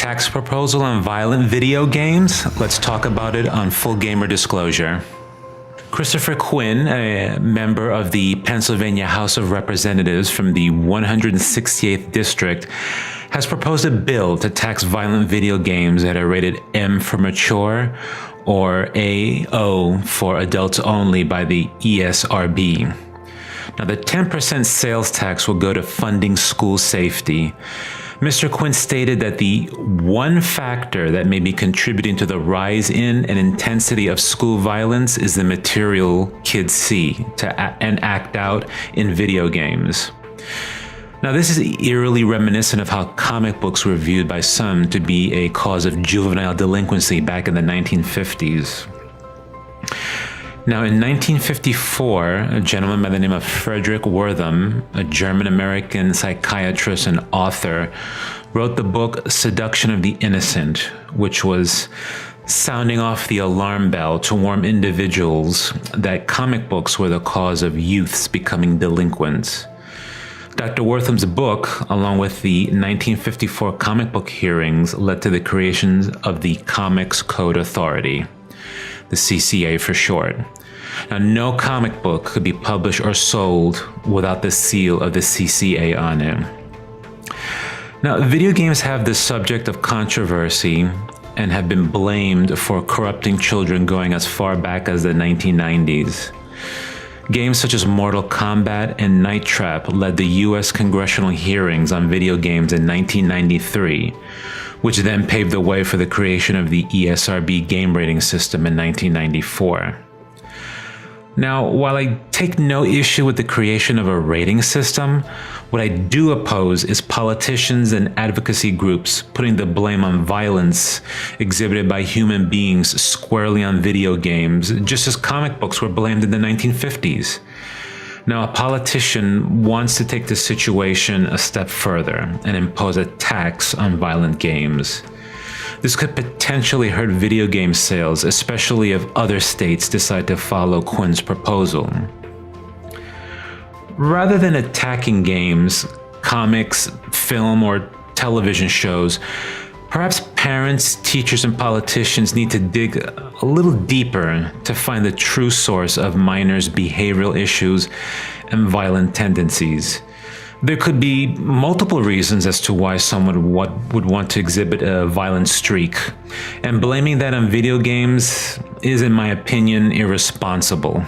tax proposal on violent video games? Let's talk about it on Full Gamer Disclosure. Christopher Quinn, a member of the Pennsylvania House of Representatives from the 168th District, has proposed a bill to tax violent video games that are rated M for mature or AO for adults only by the ESRB. Now, the 10% sales tax will go to funding school safety. Mr. Quinn stated that the one factor that may be contributing to the rise in and intensity of school violence is the material kids see and act out in video games. Now, this is eerily reminiscent of how comic books were viewed by some to be a cause of juvenile delinquency back in the 1950s. Now, in 1954, a gentleman by the name of Frederick Wertham, a German-American psychiatrist and author, wrote the book Seduction of the Innocent, which was sounding off the alarm bell to warn individuals that comic books were the cause of youths becoming delinquents. Dr. Wertham's book, along with the 1954 comic book hearings, led to the creation of the Comics Code Authority, the CCA for short. Now, no comic book could be published or sold without the seal of the CCA on it. Now, video games have the subject of controversy and have been blamed for corrupting children going as far back as the 1990s. Games such as Mortal Kombat and Night Trap led the U.S. congressional hearings on video games in 1993, which then paved the way for the creation of the ESRB game rating system in 1994. Now, while I take no issue with the creation of a rating system, what I do oppose is politicians and advocacy groups putting the blame on violence exhibited by human beings squarely on video games, just as comic books were blamed in the 1950s. Now, a politician wants to take the situation a step further and impose a tax on violent games. This could potentially hurt video game sales, especially if other states decide to follow Quinn's proposal. Rather than attacking games, comics, film, or television shows, perhaps parents, teachers, and politicians need to dig a little deeper to find the true source of minors' behavioral issues and violent tendencies. There could be multiple reasons as to why someone would want to exhibit a violent streak, and blaming that on video games is, in my opinion, irresponsible.